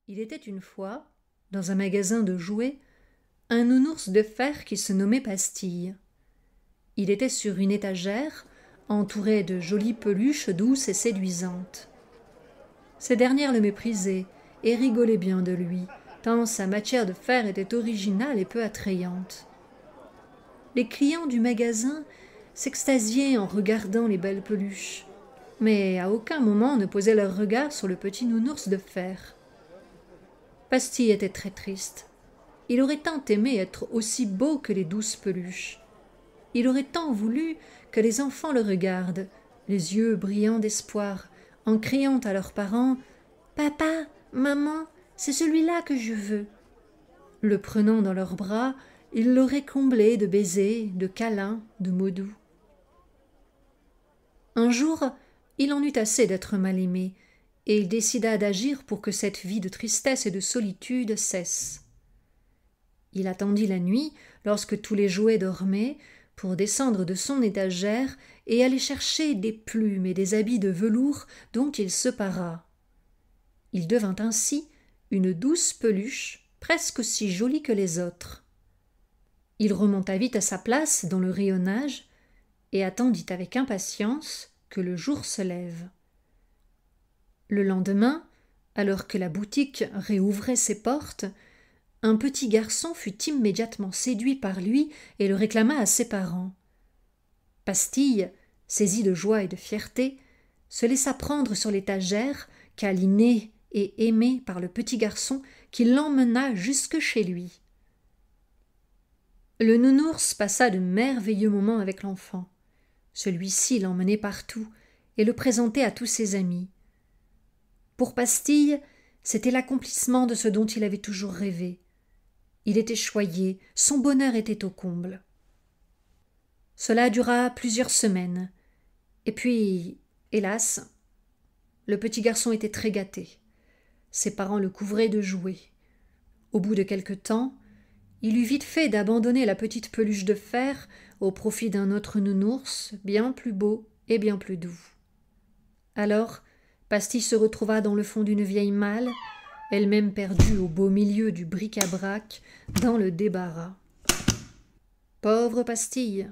Il était une fois, dans un magasin de jouets, un nounours de fer qui se nommait Pastille. Il était sur une étagère, entouré de jolies peluches douces et séduisantes. Ces dernières le méprisaient et rigolaient bien de lui, tant sa matière de fer était originale et peu attrayante. Les clients du magasin s'extasiaient en regardant les belles peluches, mais à aucun moment ne posaient leur regard sur le petit nounours de fer. Pastille était très triste. Il aurait tant aimé être aussi beau que les douces peluches. Il aurait tant voulu que les enfants le regardent, les yeux brillants d'espoir, en criant à leurs parents « Papa, maman, c'est celui-là que je veux !» Le prenant dans leurs bras, ils l'auraient comblé de baisers, de câlins, de mots doux. Un jour, il en eut assez d'être mal aimé, et il décida d'agir pour que cette vie de tristesse et de solitude cesse. Il attendit la nuit, lorsque tous les jouets dormaient, pour descendre de son étagère et aller chercher des plumes et des habits de velours dont il se para. Il devint ainsi une douce peluche, presque aussi jolie que les autres. Il remonta vite à sa place dans le rayonnage et attendit avec impatience que le jour se lève. Le lendemain, alors que la boutique réouvrait ses portes, un petit garçon fut immédiatement séduit par lui et le réclama à ses parents. Pastille, saisi de joie et de fierté, se laissa prendre sur l'étagère, câliné et aimé par le petit garçon qui l'emmena jusque chez lui. Le nounours passa de merveilleux moments avec l'enfant. Celui-ci l'emmenait partout et le présentait à tous ses amis. Pour Pastille, c'était l'accomplissement de ce dont il avait toujours rêvé. Il était choyé, son bonheur était au comble. Cela dura plusieurs semaines. Et puis, hélas, le petit garçon était très gâté. Ses parents le couvraient de jouets. Au bout de quelque temps, il eut vite fait d'abandonner la petite peluche de fer au profit d'un autre nounours, bien plus beau et bien plus doux. Alors, Pastille se retrouva dans le fond d'une vieille malle, elle-même perdue au beau milieu du bric-à-brac, dans le débarras. Pauvre Pastille!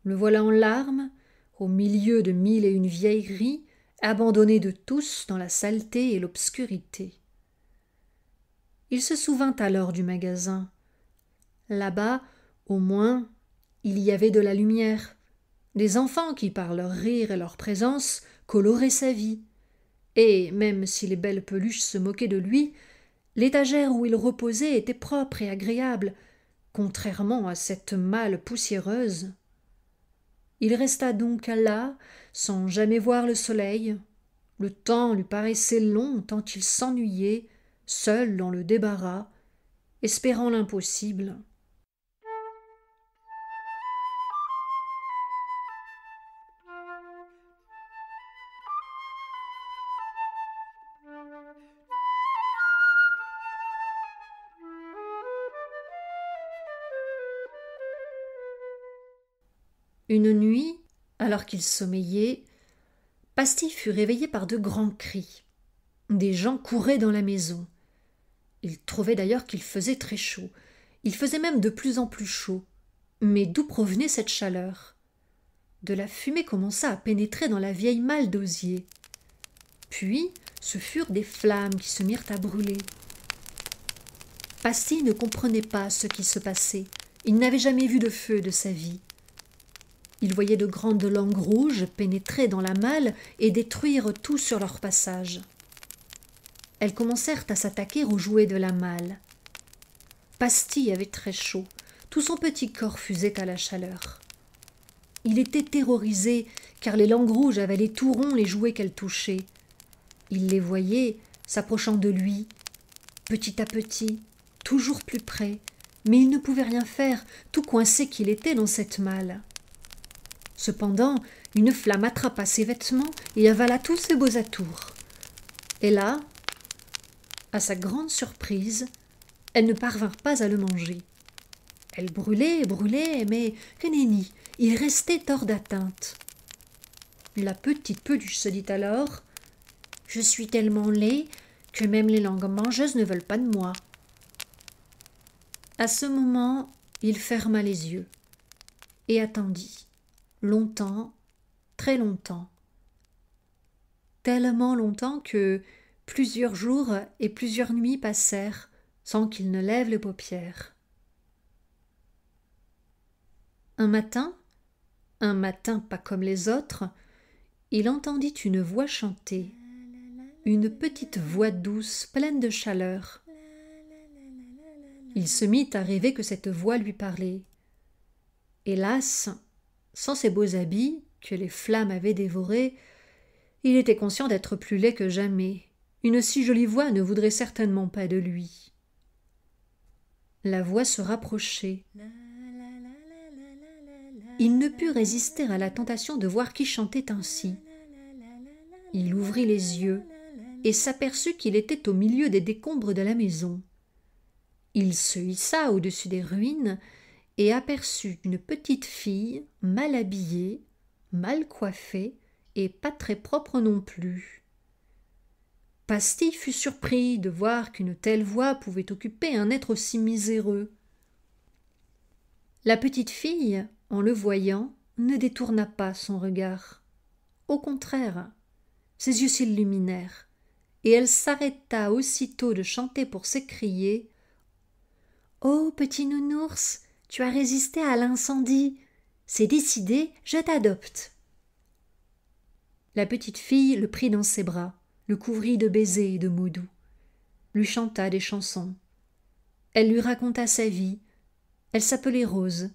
Le voilà en larmes, au milieu de 1001 vieilleries, abandonné de tous dans la saleté et l'obscurité. Il se souvint alors du magasin. Là-bas, au moins, il y avait de la lumière, des enfants qui, par leur rire et leur présence, coloraient sa vie. Et, même si les belles peluches se moquaient de lui, l'étagère où il reposait était propre et agréable, contrairement à cette malle poussiéreuse. Il resta donc là, sans jamais voir le soleil. Le temps lui paraissait long tant il s'ennuyait, seul dans le débarras, espérant l'impossible. Une nuit, alors qu'il sommeillait, Pastille fut réveillé par de grands cris. Des gens couraient dans la maison. Il trouvait d'ailleurs qu'il faisait très chaud. Il faisait même de plus en plus chaud. Mais d'où provenait cette chaleur? De la fumée commença à pénétrer dans la vieille malle d'osier. Puis, ce furent des flammes qui se mirent à brûler. Pastille ne comprenait pas ce qui se passait. Il n'avait jamais vu de feu de sa vie. Il voyait de grandes langues rouges pénétrer dans la malle et détruire tout sur leur passage. Elles commencèrent à s'attaquer aux jouets de la malle. Pastille avait très chaud. Tout son petit corps fusait à la chaleur. Il était terrorisé, car les langues rouges avalaient tout rond les jouets qu'elles touchaient. Il les voyait s'approchant de lui, petit à petit, toujours plus près, mais il ne pouvait rien faire, tout coincé qu'il était dans cette malle. Cependant, une flamme attrapa ses vêtements et avala tous ses beaux atours. Et là, à sa grande surprise, elles ne parvinrent pas à le manger. Elles brûlaient et brûlaient, mais que nenni, il restait hors d'atteinte. La petite peluche se dit alors « Je suis tellement laid que même les langues mangeuses ne veulent pas de moi. » À ce moment, il ferma les yeux et attendit, longtemps, très longtemps. Tellement longtemps que plusieurs jours et plusieurs nuits passèrent sans qu'il ne lève les paupières. Un matin pas comme les autres, il entendit une voix chanter, une petite voix douce, pleine de chaleur. Il se mit à rêver que cette voix lui parlait. Hélas, sans ses beaux habits, que les flammes avaient dévorés, il était conscient d'être plus laid que jamais. Une si jolie voix ne voudrait certainement pas de lui. La voix se rapprochait. Il ne put résister à la tentation de voir qui chantait ainsi. Il ouvrit les yeux et s'aperçut qu'il était au milieu des décombres de la maison. Il se hissa au-dessus des ruines et aperçut une petite fille mal habillée, mal coiffée et pas très propre non plus. Pastille fut surpris de voir qu'une telle voix pouvait occuper un être aussi miséreux. La petite fille, en le voyant, ne détourna pas son regard. Au contraire, ses yeux s'illuminèrent, et elle s'arrêta aussitôt de chanter pour s'écrier « Oh, petit nounours, tu as résisté à l'incendie. C'est décidé, je t'adopte. » La petite fille le prit dans ses bras, le couvrit de baisers et de mots doux, lui chanta des chansons. Elle lui raconta sa vie. Elle s'appelait Rose.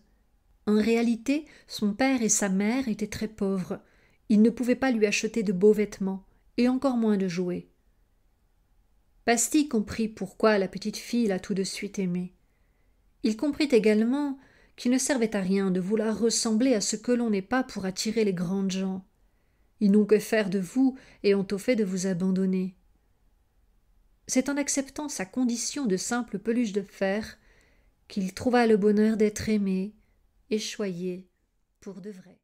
En réalité, son père et sa mère étaient très pauvres. Ils ne pouvaient pas lui acheter de beaux vêtements, et encore moins de jouets. Pastille comprit pourquoi la petite fille l'a tout de suite aimé. Il comprit également qu'il ne servait à rien de vouloir ressembler à ce que l'on n'est pas pour attirer les grandes gens. Ils n'ont que faire de vous et ont au fait de vous abandonner. C'est en acceptant sa condition de simple peluche de fer qu'il trouva le bonheur d'être aimé et choyé pour de vrai.